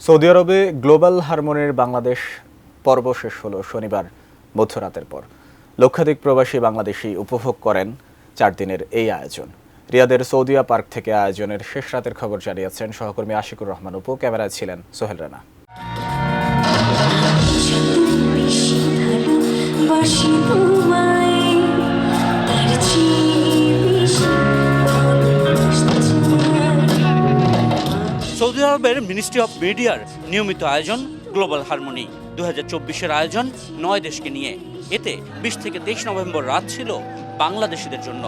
Saudi আরবে global হারমোনির Bangladesh পর্ব শেষ হলো শনিবার মধ্যরাতের পর। লক্ষাধিক প্রবাসী বাংলাদেশি উপভোগ করেন 4 দিনের এই আয়োজন। রিয়াদের সৌদিয়া পার্ক থেকে আয়োজনের শেষ রাতের খবর জানিয়েছেন সহকর্মী আশিকুর রহমান উপু। ক্যামেরায় ছিলেন সোহেল রানা। সৌদি আরবের মিনিস্ট্রি অফ মিডিয়ার নিয়মিত আয়োজন গ্লোবাল হারমোনি 2024-এর আয়োজন 9 দেশকে নিয়ে। এতে 20 থেকে 23 নভেম্বর রাত ছিল বাংলাদেশিদের জন্য।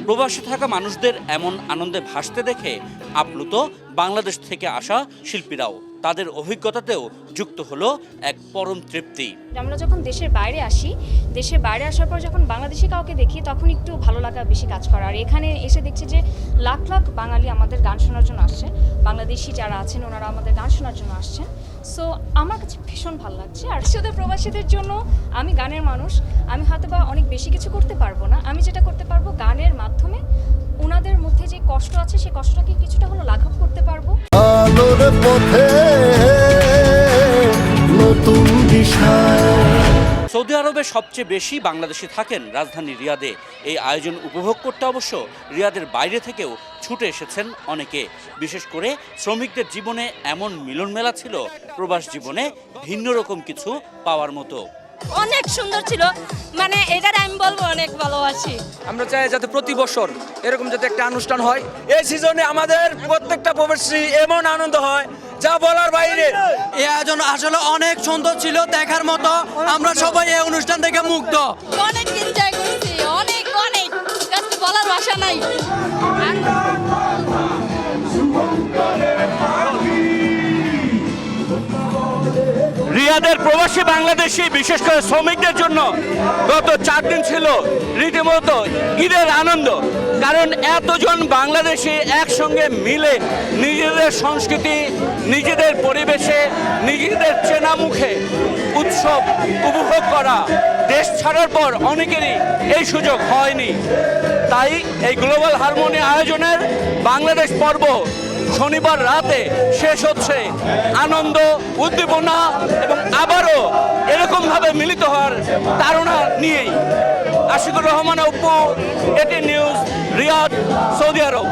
প্রবাসে থাকা মানুষদের এমন আনন্দে ভাসতে দেখে আপ্লুত বাংলাদেশ থেকে আসা শিল্পীরাও। তাদের অভিজ্ঞতাতেও যুক্ত হলো এক পরম তৃপ্তি। আমরা যখন দেশের বাইরে আসি, দেশের বাইরে আসার পর যখন বাংলাদেশি কাউকে দেখি তখন একটু ভালো লাগা বেশি কাজ করে। আর এখানে এসে দেখছি যে লাখ লাখ বাঙালি আমাদের গান শোনার জন্য আসছে, বাংলাদেশি যারা আছেন ওনারা আমাদের গান শোনার জন্য আসছেন। সো আমার কাছে ভীষণ ভালো লাগছে। আর শুধু প্রবাসীদের জন্য আমি গানের মানুষ, আমি হয়তো বা অনেক বেশি কিছু করতে পারবো না, আমি যেটা করতে পারবো গানের মাধ্যমে ওনাদের মধ্যে যে কষ্ট আছে সেই কষ্টটাকে কিছুটা হলো লাঘব করতে পারবো। আলোর পথে নতুন দিশা। সৌদি আরবে সবচেয়ে বেশি বাংলাদেশি থাকেন রাজধানী রিয়াদে। এই আয়োজন উপভোগ করতে অবশ্য রিয়াদের বাইরে থেকেও ছুটে এসেছেন অনেকে। বিশেষ করে শ্রমিকদের জীবনে এমন মিলন মেলা ছিল প্রবাস জীবনে ভিন্ন রকম কিছু পাওয়ার মতো। অনেক সুন্দর ছিল, মানে এটার আমি বলবো অনেক ভালোবাসি। আমরা চাই যাতে প্রতি বছর এরকম যাতে একটা অনুষ্ঠান হয়। এই সিজনে আমাদের প্রত্যেকটা প্রবাসী এমন আনন্দ হয় যা বলার বাইরে। এই আয়োজন আসলে অনেক সুন্দর ছিল, দেখার মতো। আমরা সবাই এই অনুষ্ঠান থেকে মুগ্ধ। অনেক এনজয় করছি, অনেক অনেক বলার ভাষা নাই। রিয়াদের প্রবাসী বাংলাদেশি বিশেষ করে শ্রমিকদের জন্য গত 4 দিন ছিল রীতিমতো ঈদের আনন্দ। কারণ এতজন বাংলাদেশি একসঙ্গে মিলে নিজেদের সংস্কৃতি, নিজেদের পরিবেশে, নিজেদের চেনা মুখে উৎসব উপভোগ করা দেশ ছাড়ার পর অনেকেরই এই সুযোগ হয়নি। তাই এই গ্লোবাল হারমোনি আয়োজনের বাংলাদেশ পর্ব শনিবার রাতে শেষ হচ্ছে আনন্দ, উদ্দীপনা এবং আবারও এরকমভাবে মিলিত হওয়ার তাড়না নিয়েই। আশিকুর রহমান উপু, এটি নিউজ, রিয়াদ, সৌদি আরব।